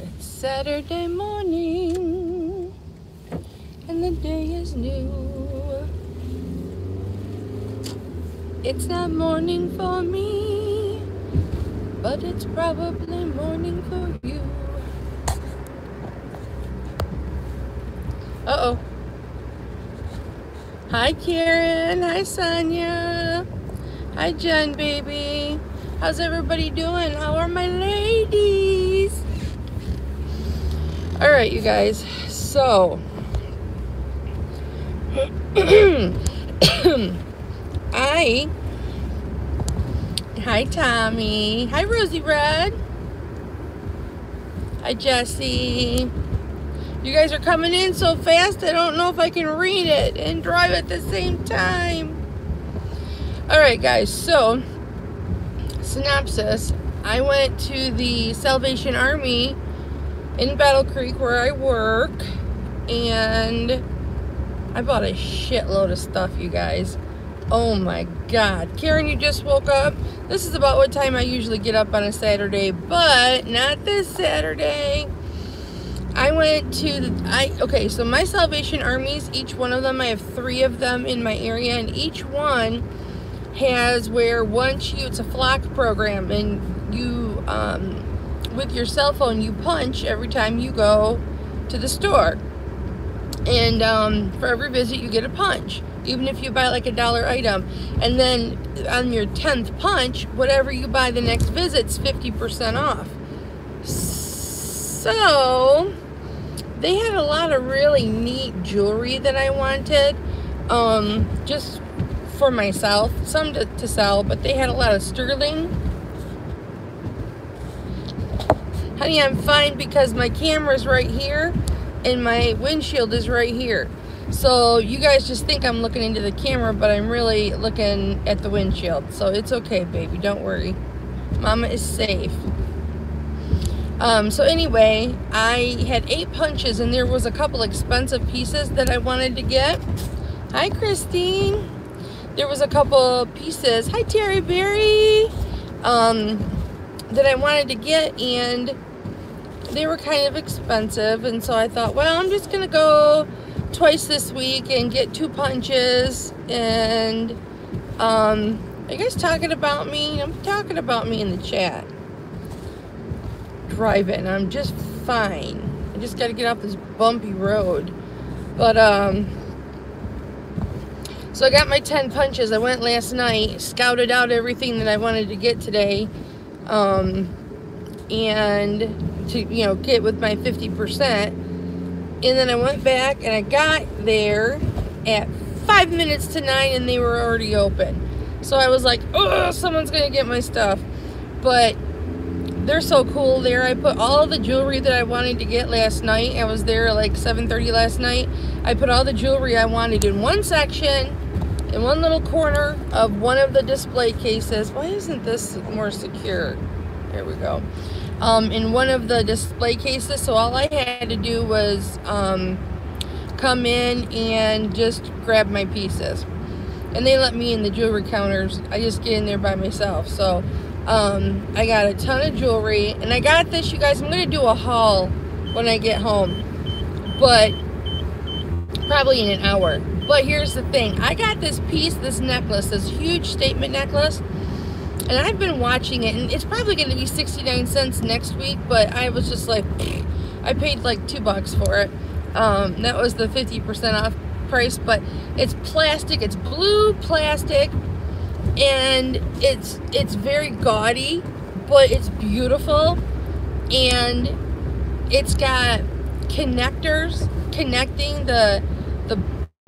It's Saturday morning and the day is new. It's not morning for me, but it's probably morning for you. Uh-oh. Hi, Karen. Hi, Sonia. Hi, Jen, baby. How's everybody doing? How are my ladies? All right, you guys. So, hi, Tommy. Hi, Rosie Red. Hi, Jessie. You guys are coming in so fast, I don't know if I can read it and drive at the same time. All right, guys, so synopsis. I went to the Salvation Army in Battle Creek where I work, and I bought a shitload of stuff, you guys. Oh my God. Karen, you just woke up? This is about what time I usually get up on a Saturday, but not this Saturday. I went to okay, so my Salvation Armies, each one of them, I have 3 of them in my area, and each one has where once you, it's a flock program, and you, with your cell phone, you punch every time you go to the store. And for every visit, you get a punch, even if you buy like a $1 item. And then on your 10th punch, whatever you buy the next visit's 50% off. So they had a lot of really neat jewelry that I wanted, just for myself, some to sell, but they had a lot of sterling. Honey, I'm fine because my camera's right here and my windshield is right here. So you guys just think I'm looking into the camera, but I'm really looking at the windshield. So it's okay, baby, don't worry. Mama is safe. So anyway, I had 8 punches, and there was a couple expensive pieces that I wanted to get. Hi, Christine. There was a couple pieces, hi, Terry Berry, that I wanted to get, and they were kind of expensive. And so I thought, well, I'm just gonna go twice this week and get 2 punches. And are you guys talking about me? I'm talking about me in the chat. Driving, I'm just fine. I just got to get off this bumpy road. But so I got my 10 punches. I went last night, scouted out everything that I wanted to get today, and to, you know, get with my 50%. And then I went back and I got there at 5 minutes to 9, and they were already open. So I was like, oh, someone's gonna get my stuff. But they're so cool there. I put all the jewelry that I wanted to get last night. I was there like 7:30 last night. I put all the jewelry I wanted in one section, in one little corner of one of the display cases. Why isn't this more secure? There we go. In one of the display cases. So all I had to do was come in and just grab my pieces. And they let me in the jewelry counters. I just get in there by myself. So I got a ton of jewelry, and I got this, you guys. I'm gonna do a haul when I get home, but probably in an hour. But here's the thing, I got this piece, this necklace, this huge statement necklace, and I've been watching it, and it's probably gonna be 69 cents next week, but I was just like, I paid like $2 for it. That was the 50% off price, but it's plastic, it's blue plastic, and it's very gaudy, but it's beautiful, and it's got connectors connecting the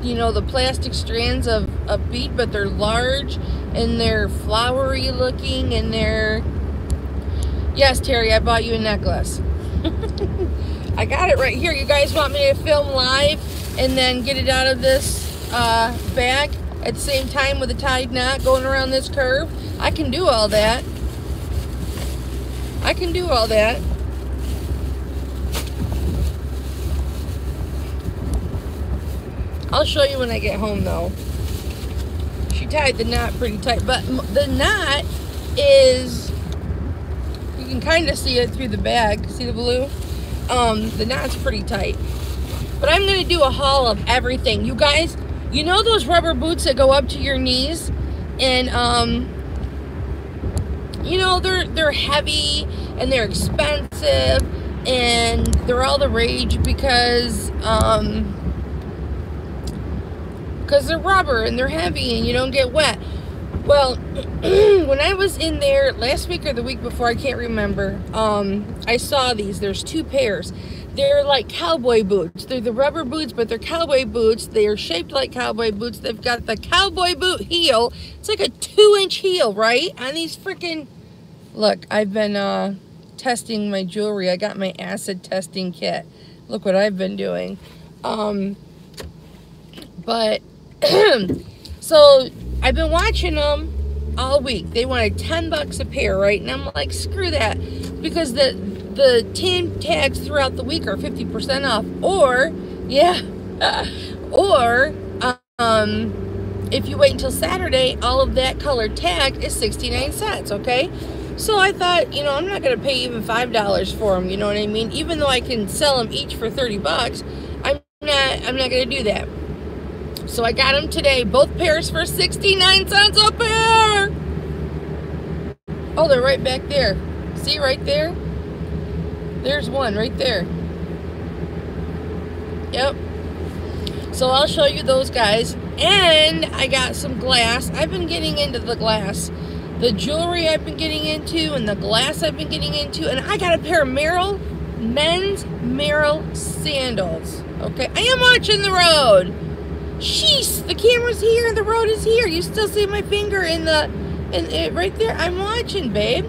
you know, the plastic strands of a bead, but they're large and they're flowery looking, and they're, yes, Terry, I bought you a necklace. I got it right here. You guys want me to film live and then get it out of this bag at the same time with a tied knot going around this curve? I can do all that. I can do all that. I'll show you when I get home, though. She tied the knot pretty tight, but the knot is, you can kind of see it through the bag. See the blue? The knot's pretty tight. But I'm going to do a haul of everything. You guys, you know those rubber boots that go up to your knees? And, you know, they're heavy and they're expensive and they're all the rage because they're rubber and they're heavy and you don't get wet. Well, when I was in there last week or the week before, I can't remember, I saw these. There's 2 pairs. They're like cowboy boots. They're the rubber boots, but they're cowboy boots. They are shaped like cowboy boots. They've got the cowboy boot heel. It's like a 2-inch heel, right? On these freaking... Look, I've been testing my jewelry. I got my acid testing kit. Look what I've been doing. But... so, I've been watching them all week. They wanted $10 a pair, right? And I'm like, screw that. Because the tin tags throughout the week are 50% off. Or, yeah, or, if you wait until Saturday, all of that color tag is 69 cents, okay? So I thought, you know, I'm not going to pay even $5 for them, you know what I mean? Even though I can sell them each for 30 bucks, I'm not going to do that. So I got them today, both pairs for 69 cents a pair. Oh, they're right back there. See right there? There's one right there. Yep. So I'll show you those guys. And I got some glass. I've been getting into the glass. The jewelry I've been getting into and the glass I've been getting into. And I got a pair of men's Merrell sandals. Okay, I am watching the road. Sheesh, the camera's here, the road is here. You still see my finger in the, right there. I'm watching, babe.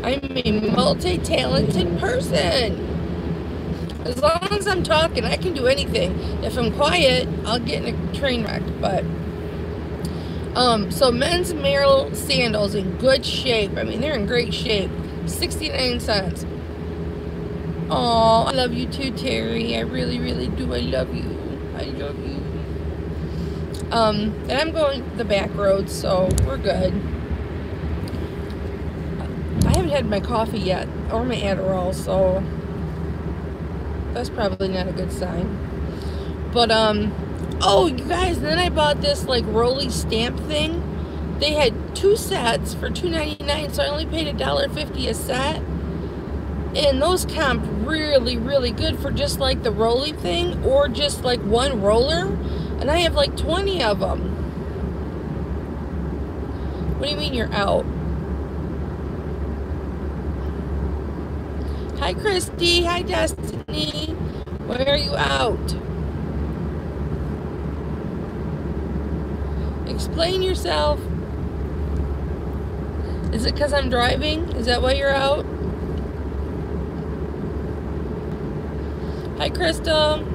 I'm a multi-talented person. As long as I'm talking, I can do anything. If I'm quiet, I'll get in a train wreck. But, so men's Merrell sandals in good shape. I mean, they're in great shape. 69 cents. Oh, I love you too, Terry. I really, really do. I love you. I love you. And I'm going the back roads, so we're good. I haven't had my coffee yet, or my Adderall, so that's probably not a good sign. But, oh, you guys, then I bought this, like, Rolly stamp thing. They had 2 sets for $2.99, so I only paid $1.50 a set. And those comped really, really good for just, like, the Rolly thing, or just, like, one roller. And I have, like, 20 of them. What do you mean you're out? Hi, Christy. Hi, Destiny. Why are you out? Explain yourself. Is it because I'm driving? Is that why you're out? Hi, Crystal.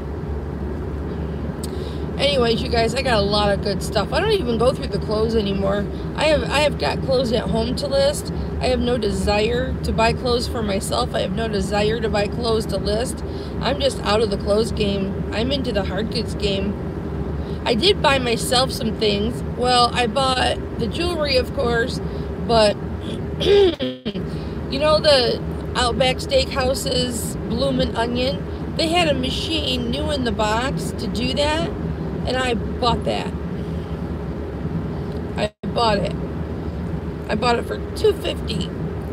Anyways, you guys, I got a lot of good stuff. I don't even go through the clothes anymore. I have got clothes at home to list. I have no desire to buy clothes for myself. I have no desire to buy clothes to list. I'm just out of the clothes game. I'm into the hard goods game. I did buy myself some things. Well, I bought the jewelry, of course, but you know the Outback Steakhouse's Bloomin' Onion? They had a machine new in the box to do that, and I bought that. I bought it. I bought it for $2.50,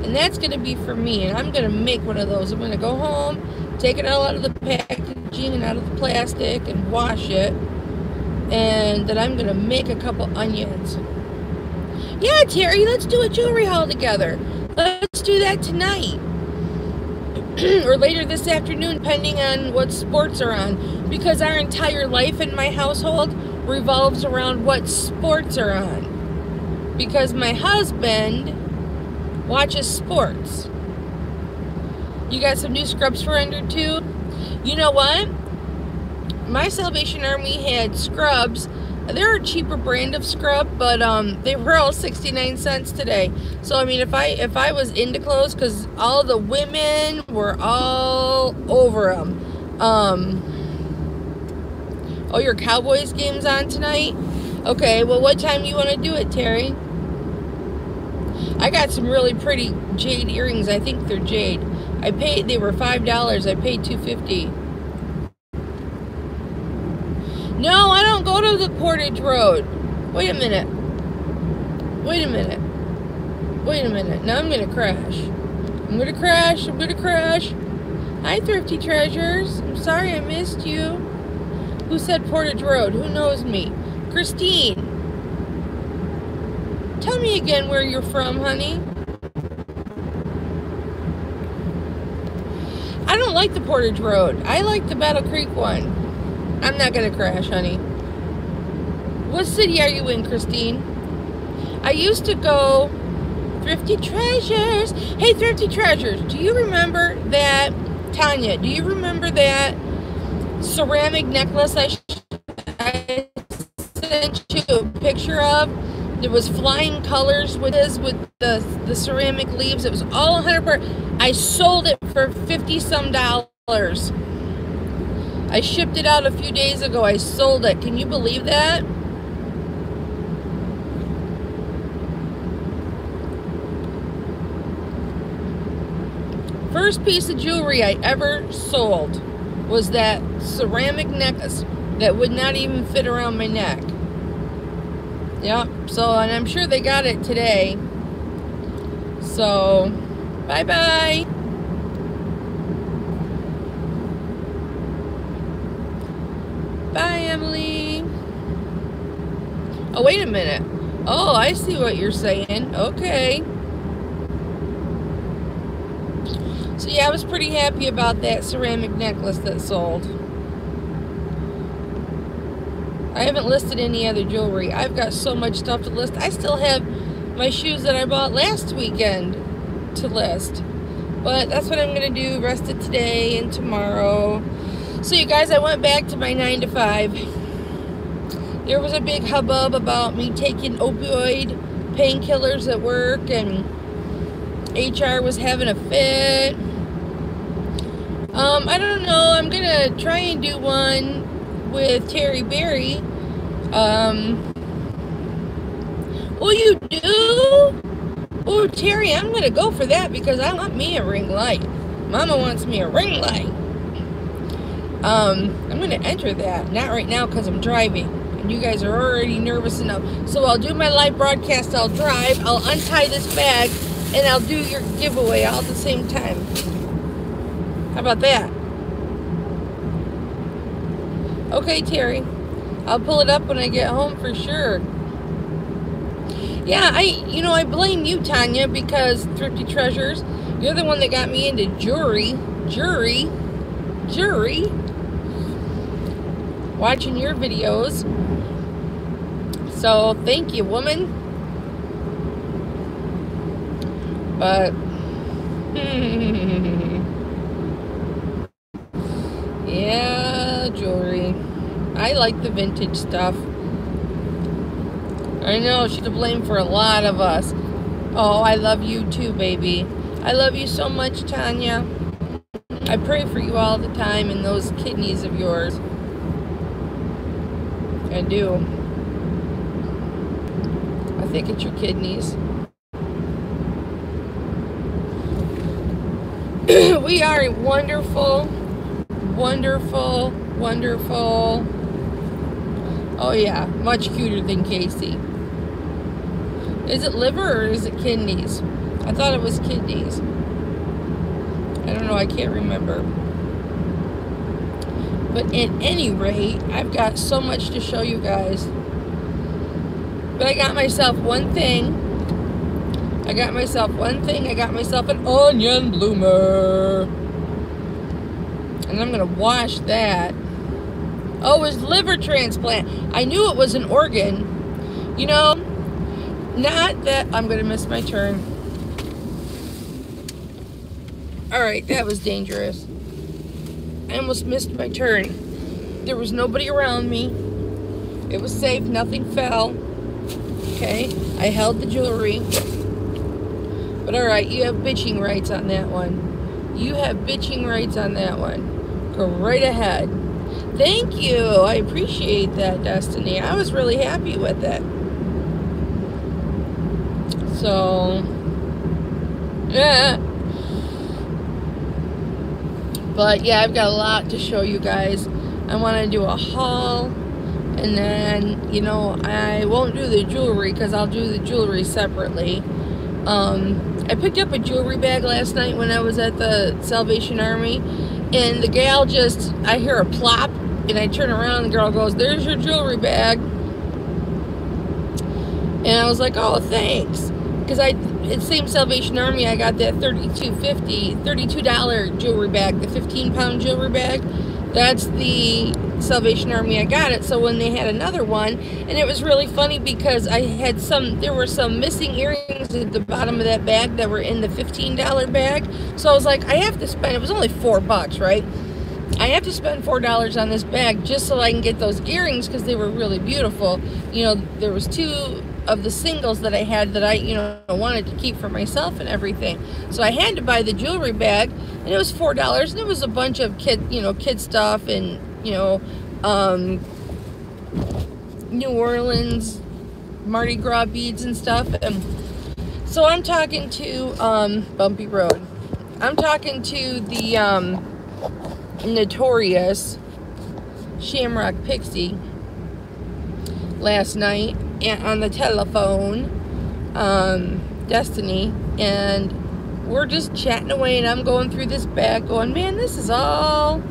and that's going to be for me, and I'm going to make one of those. I'm going to go home, take it all out of the packaging and out of the plastic and wash it, and then I'm going to make a couple onions. Yeah, Terry, let's do a jewelry haul together. Let's do that tonight. Or later this afternoon, depending on what sports are on. Because our entire life in my household revolves around what sports are on. Because my husband watches sports. You got some new scrubs for under too? You know what? My Salvation Army had scrubs. They're a cheaper brand of scrub, but they were all 69 cents today. So I mean, if I was into clothes, because all the women were all over them. Oh, your Cowboys game's on tonight? Okay, well, what time do you want to do it, Terry? I got some really pretty jade earrings. I think they're jade. They were $5. I paid $2.50. No, I don't go to the Portage Road. Wait a minute. Wait a minute. Wait a minute. Now I'm gonna crash. I'm gonna crash. I'm gonna crash. Hi, Thrifty Treasures. I'm sorry I missed you. Who said Portage Road? Who knows me? Christine. Tell me again where you're from, honey. I don't like the Portage Road. I like the Battle Creek one. I'm not gonna crash, honey. What city are you in, Christine? I used to go Thrifty Treasures. Hey, Thrifty Treasures, do you remember that, Tanya, do you remember that ceramic necklace I sent you a picture of? It was flying colors with the ceramic leaves. It was all 100%. I sold it for $50-some. I shipped it out a few days ago. I sold it. Can you believe that? First piece of jewelry I ever sold was that ceramic necklace that would not even fit around my neck. Yep. So, and I'm sure they got it today. So, bye-bye. Bye, Emily. Oh, wait a minute. Oh, I see what you're saying. Okay. So, yeah, I was pretty happy about that ceramic necklace that sold. I haven't listed any other jewelry. I've got so much stuff to list. I still have my shoes that I bought last weekend to list. But that's what I'm going to do rest of today and tomorrow. So you guys, I went back to my 9 to 5. There was a big hubbub about me taking opioid painkillers at work, and HR was having a fit. I don't know. I'm going to try and do one with Terry Berry. Oh, you do? Oh, Terry, I'm going to go for that because I want me a ring light. Mama wants me a ring light. I'm going to enter that. Not right now because I'm driving. And you guys are already nervous enough. So I'll do my live broadcast. I'll drive. I'll untie this bag. And I'll do your giveaway all at the same time. How about that? Okay, Terry. I'll pull it up when I get home for sure. Yeah, I blame you, Tanya, because Thrifty Treasures, you're the one that got me into jewelry. Watching your videos. So, thank you, woman. But, yeah, jewelry. I like the vintage stuff. I know, she's to blame for a lot of us. Oh, I love you too, baby. I love you so much, Tanya. I pray for you all the time and those kidneys of yours. I do. I think it's your kidneys. We are a wonderful, wonderful, wonderful. Oh yeah, much cuter than Casey. Is it liver or is it kidneys? I thought it was kidneys. I don't know, I can't remember. But at any rate, I've got so much to show you guys. But I got myself one thing. I got myself an onion bloomer. And I'm going to wash that. Oh, it was liver transplant. I knew it was an organ. You know, not that I'm going to miss my turn. Alright, that was dangerous. I almost missed my turn. There was nobody around me. It was safe. Nothing fell. Okay, I held the jewelry. But alright, you have bitching rights on that one. You have bitching rights on that one. Go right ahead. Thank you. I appreciate that, Destiny. I was really happy with it. So, But yeah, I've got a lot to show you guys. I want to do a haul, and then, you know, I won't do the jewelry because I'll do the jewelry separately. I picked up a jewelry bag last night when I was at the Salvation Army, and the gal just, I hear a plop, and I turn around, and the girl goes, "There's your jewelry bag." And I was like, "Oh, thanks." Because at same Salvation Army, I got that $32 jewelry bag, the 15-pound jewelry bag. That's the Salvation Army I got it. So when they had another one, and it was really funny because I had there were some missing earrings at the bottom of that bag that were in the $15 bag. So I was like, I have to spend, it was only $4, right? I have to spend $4 on this bag just so I can get those earrings because they were really beautiful. You know, there was 2 of the singles that I had that I, you know, wanted to keep for myself and everything. So I had to buy the jewelry bag, and it was $4, and it was a bunch of kid stuff, and, you know, New Orleans Mardi Gras beads and stuff. And so I'm talking to Bumpy Road. I'm talking to the notorious Shamrock Pixie last night on the telephone, Destiny, and we're just chatting away, and I'm going through this bag going, man, this is all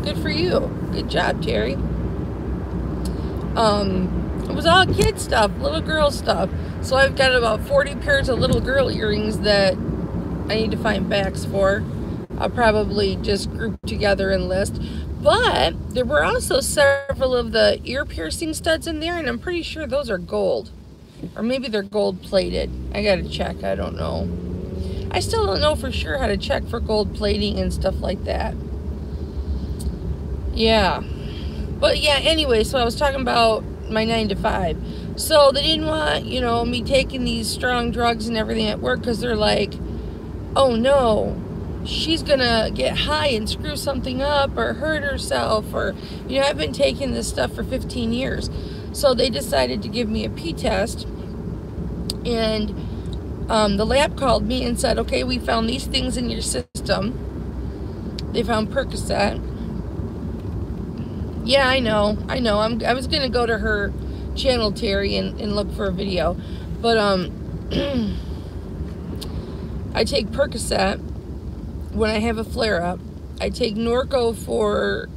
good for you. Good job, Terry. It was all kid stuff, little girl stuff. So I've got about 40 pairs of little girl earrings that I need to find backs for. I'll probably just group together and list. But there were also several of the ear piercing studs in there, and I'm pretty sure those are gold. Or maybe they're gold plated. I gotta check, I don't know. I still don't know for sure how to check for gold plating and stuff like that. Yeah. But yeah, anyway, so I was talking about my 9 to 5. So they didn't want, you know, me taking these strong drugs and everything at work because they're like, oh no, she's gonna get high and screw something up or hurt herself, or, you know, I've been taking this stuff for 15 years. So they decided to give me a pee test, and the lab called me and said, okay, we found these things in your system. They found Percocet. Yeah, I know. I was gonna go to her channel, Terry, and look for a video, but I take Percocet when I have a flare-up. I take Norco for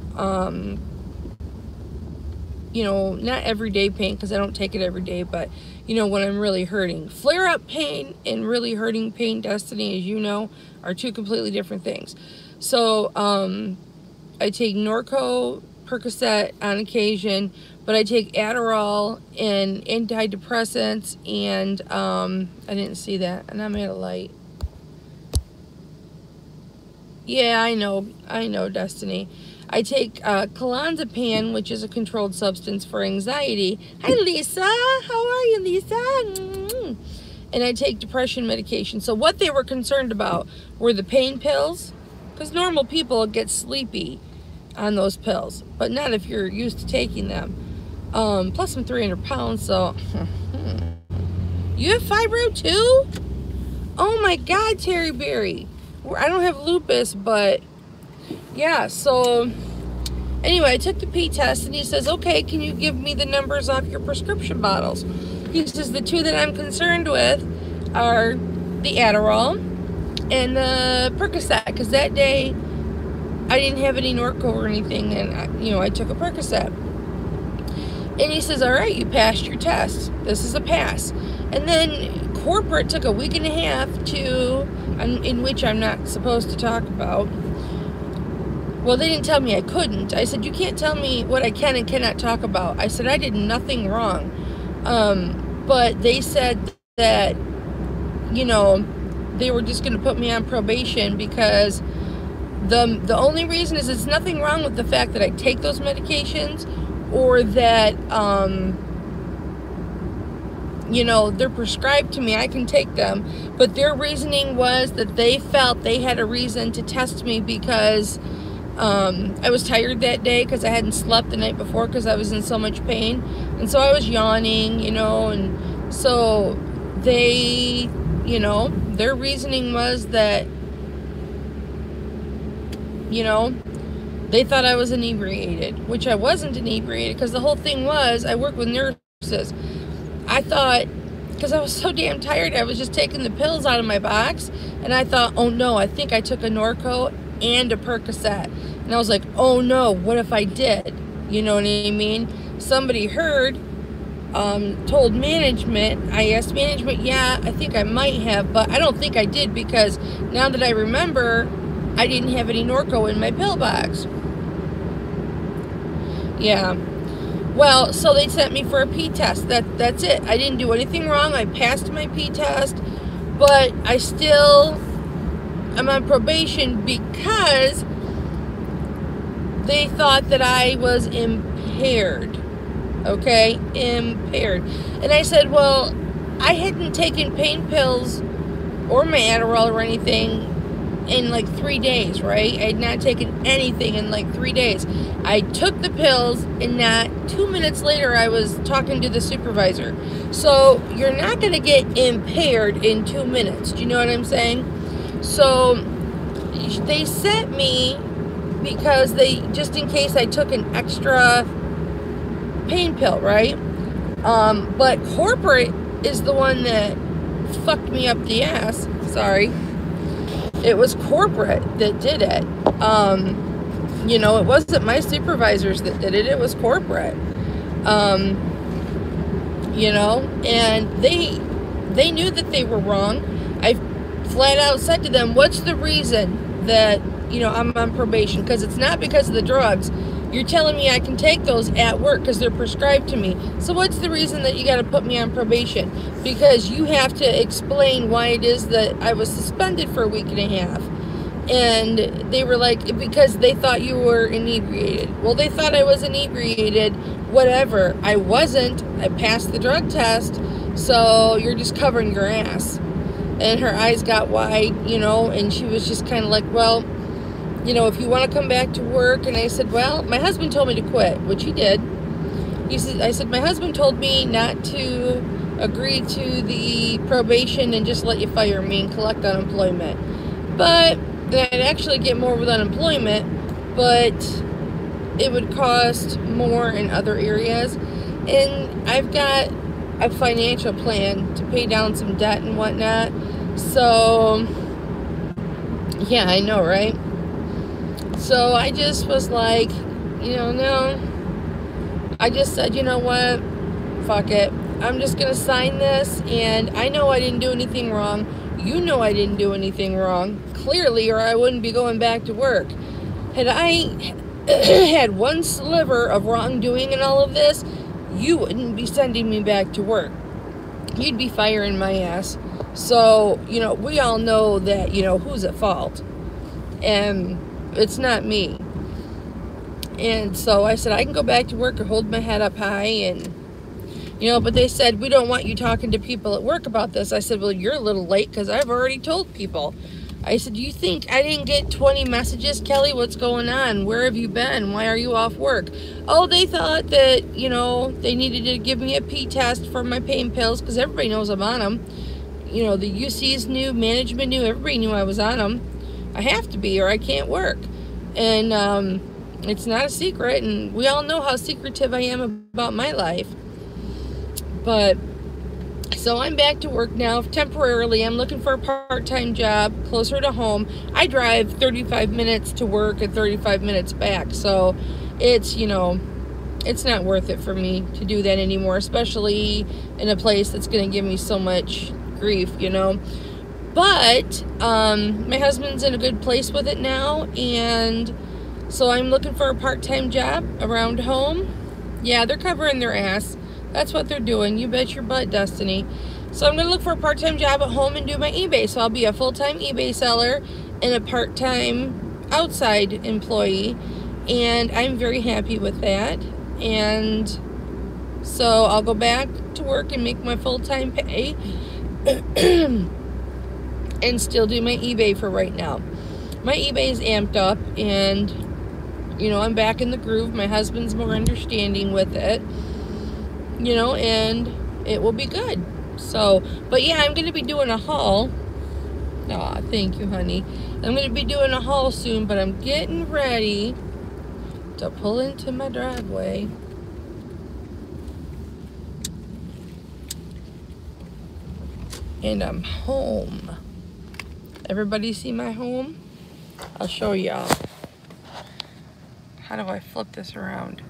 you know, not everyday pain, because I don't take it every day, but, you know, when I'm really hurting. Flare-up pain and really hurting pain, Destiny, as you know, are 2 completely different things. So I take Norco, Percocet on occasion, but I take Adderall and antidepressants, and I didn't see that, and I'm at a light. Yeah, I know, Destiny. I take clonazepam, which is a controlled substance for anxiety. Hi, Lisa. How are you, Lisa? And I take depression medication. So what they were concerned about were the pain pills, because normal people get sleepy on those pills, but not if you're used to taking them. Plus I'm 300 pounds, so. You have fibro too? Oh my God, Terry Berry. I don't have lupus, but yeah, so anyway, I took the pee test, and he says, okay, can you give me the numbers off your prescription bottles? He says the 2 that I'm concerned with are the Adderall and the Percocet, because that day I didn't have any Norco or anything, and, you know, I took a Percocet. And he says, all right, you passed your test. This is a pass. And then corporate took a week and a half in which I'm not supposed to talk about. Well, they didn't tell me I couldn't. I said, you can't tell me what I can and cannot talk about. I said, I did nothing wrong. But they said that, you know, they were just going to put me on probation because the only reason is it's nothing wrong with the fact that I take those medications, or that, you know, they're prescribed to me. I can take them. But their reasoning was that they felt they had a reason to test me because I was tired that day because I hadn't slept the night before because I was in so much pain. And so I was yawning, you know, and so they, you know, their reasoning was that, you know, they thought I was inebriated, which I wasn't inebriated, because the whole thing was, I work with nurses. I thought, because I was so damn tired, I was just taking the pills out of my box, and I thought, oh no, I think I took a Norco and a Percocet. And I was like, oh no, what if I did? You know what I mean? Somebody heard, told management. I asked management, yeah, I think I might have, but I don't think I did, because now that I remember, I didn't have any Norco in my pill box. Yeah. Well, so they sent me for a P test. That's it. I didn't do anything wrong. I passed my P test, but I still am on probation because they thought that I was impaired. Okay? Impaired. And I said, well, I hadn't taken pain pills or my Adderall or anything in like 3 days, right? I had not taken anything in like 3 days. I took the pills, and not 2 minutes later I was talking to the supervisor. So you're not going to get impaired in 2 minutes. Do you know what I'm saying? So they sent me because they, just in case I took an extra pain pill, right? But corporate is the one that fucked me up the ass. Sorry. It was corporate that did it. You know, it wasn't my supervisors that did it. It was corporate. You know, and they knew that they were wrong. I flat out said to them, what's the reason that, you know, I'm on probation? Because it's not because of the drugs. You're telling me I can take those at work because they're prescribed to me. So what's the reason that you got to put me on probation? Because you have to explain why it is that I was suspended for a week and a half. And they were like, because they thought you were inebriated. Well, they thought I was inebriated. Whatever. I wasn't. I passed the drug test. So you're just covering your ass. And her eyes got wide, you know, and she was just kind of like, well, you know, if you want to come back to work. And I said, well, my husband told me to quit, which he did. I said, my husband told me not to agree to the probation and just let you fire me and collect unemployment. But that I'd actually get more with unemployment, but it would cost more in other areas. And I've got a financial plan to pay down some debt and whatnot. So, yeah, I know, right? So I just was like, you know, no. I just said, you know what? Fuck it. I'm just going to sign this, and I know I didn't do anything wrong. You know I didn't do anything wrong, clearly, or I wouldn't be going back to work. Had I had one sliver of wrongdoing in all of this, you wouldn't be sending me back to work. You'd be firing my ass. So, you know, we all know that, you know, who's at fault. And it's not me. And so I said, I can go back to work or hold my head up high. And, you know, but they said, we don't want you talking to people at work about this. I said, well, you're a little late because I've already told people. I said, you think I didn't get 20 messages? Kelly, what's going on? Where have you been? Why are you off work? Oh, they thought that, you know, they needed to give me a P test for my pain pills because everybody knows I'm on them. You know, the UCs knew, management knew, everybody knew I was on them. I have to be or I can't work. And it's not a secret, and we all know how secretive I am about my life. But so I'm back to work now temporarily. I'm looking for a part-time job closer to home. I drive 35 minutes to work and 35 minutes back, so it's, you know, it's not worth it for me to do that anymore, especially in a place that's going to give me so much grief, you know. But my husband's in a good place with it now, and so I'm looking for a part-time job around home. Yeah, they're covering their ass. That's what they're doing. You bet your butt, Destiny. So I'm going to look for a part-time job at home and do my eBay. So I'll be a full-time eBay seller and a part-time outside employee. And I'm very happy with that. And so I'll go back to work and make my full-time pay and still do my eBay for right now. My eBay is amped up, and You know, I'm back in the groove. My husband's more understanding with it. You know, and it will be good. So, but yeah, I'm going to be doing a haul. Aw, thank you, honey. I'm going to be doing a haul soon, but I'm getting ready to pull into my driveway. And I'm home. Everybody see my home? I'll show y'all. How do I flip this around?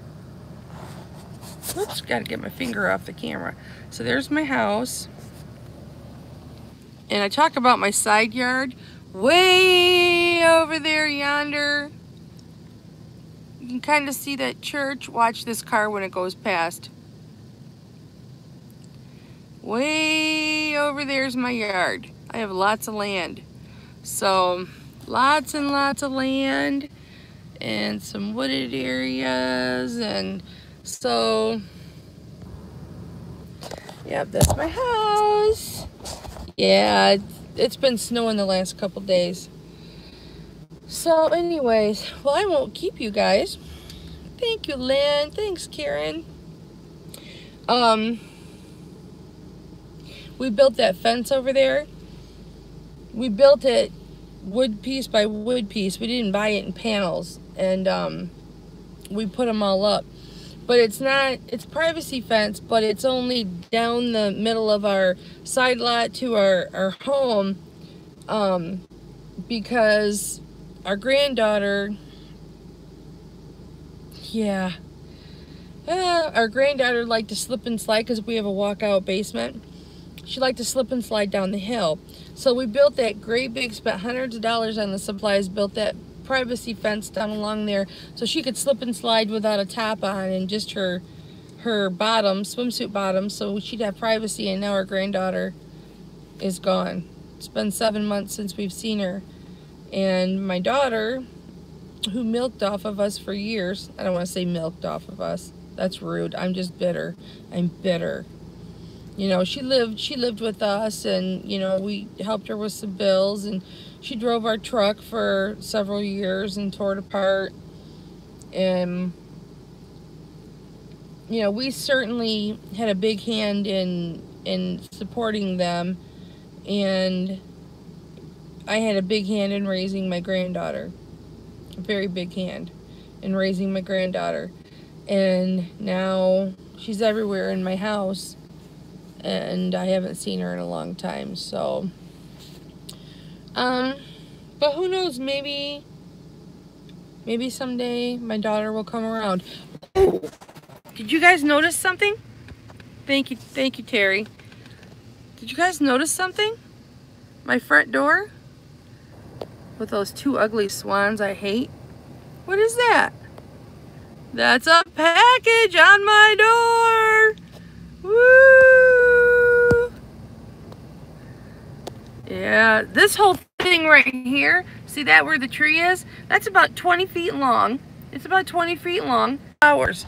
Whoops, gotta get my finger off the camera. So there's my house. And I talk about my side yard. Way over there yonder. You can kind of see that church. Watch this car when it goes past. Way over there's my yard. I have lots of land. So, lots and lots of land. And some wooded areas. And so, yeah, that's my house. Yeah, it's been snowing the last couple days. So anyways, well, I won't keep you guys. Thank you, Lynn. Thanks, Karen. We built that fence over there. We built it wood piece by wood piece. We didn't buy it in panels. And we put them all up. But it's not, it's privacy fence, but it's only down the middle of our side lot to our home, because our granddaughter, yeah, our granddaughter liked to slip and slide because we have a walkout basement. She liked to slip and slide down the hill. So we built that great big, spent hundreds of dollars on the supplies, built that privacy fence down along there so she could slip and slide without a top on and just her bottom, swimsuit bottom, so she'd have privacy. And now our granddaughter is gone. It's been 7 months since we've seen her. And my daughter, who milked off of us for years, I don't want to say milked off of us, that's rude, I'm just bitter. I'm bitter. You know, she lived with us, and you know, we helped her with some bills, and she drove our truck for several years and tore it apart. And you know, we certainly had a big hand in supporting them, and I had a big hand in raising my granddaughter. A very big hand in raising my granddaughter. And now she's everywhere in my house, and I haven't seen her in a long time. So but who knows, maybe someday my daughter will come around. Oh, did you guys notice something? Thank you, Terry. Did you guys notice something? My front door with those two ugly swans I hate. What is that? That's a package on my door. Woo! Yeah, this whole thing right here, see that where the tree is? That's about 20 feet long. It's about 20 feet long. Flowers.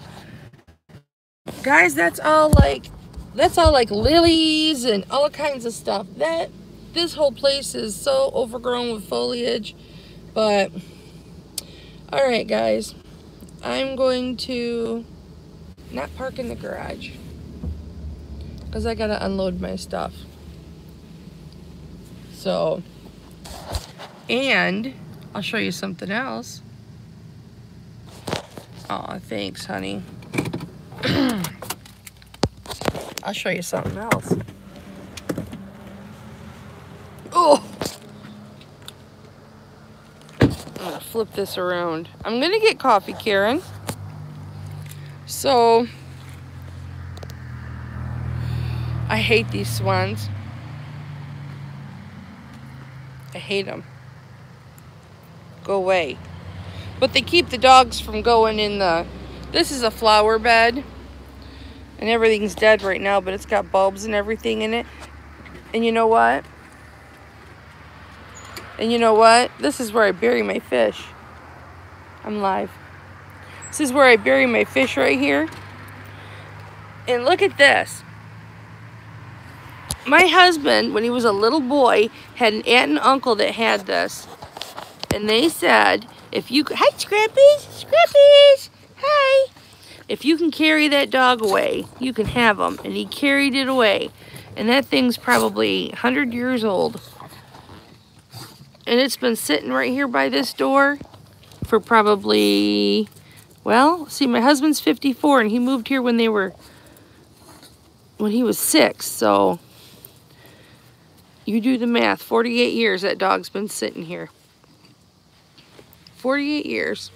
Guys, that's all like lilies and all kinds of stuff. This whole place is so overgrown with foliage. But all right, guys, I'm going to not park in the garage because I gotta unload my stuff. So, and I'll show you something else. Aw, thanks, honey. I'll show you something else. Oh! I'm gonna flip this around. I'm gonna get coffee, Karen. So, I hate these swans. I hate them. Go away. But they keep the dogs from going in the... This is a flower bed. And everything's dead right now, but it's got bulbs and everything in it. And you know what? This is where I bury my fish. I'm live. This is where I bury my fish right here. And look at this. My husband, when he was a little boy, had an aunt and uncle that had this. And they said If you, hi Scrappy, Scrappy, hi. If you can carry that dog away, you can have him. And he carried it away. And that thing's probably 100 years old. And it's been sitting right here by this door for probably, well, see, my husband's 54 and he moved here when he was 6. So you do the math. 48 years that dog's been sitting here. 48 years.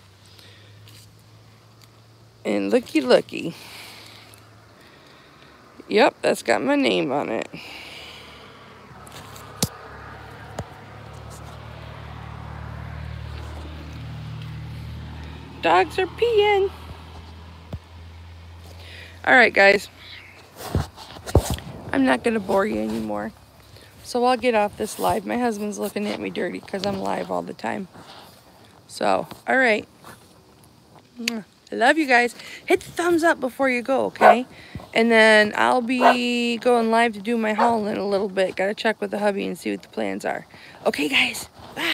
And looky, looky. Yep, that's got my name on it. Dogs are peeing. Alright, guys. I'm not going to bore you anymore. So I'll get off this live. My husband's looking at me dirty because I'm live all the time. So, alright. I love you guys. Hit the thumbs up before you go, okay? And then I'll be going live to do my haul in a little bit. Got to check with the hubby and see what the plans are. Okay, guys.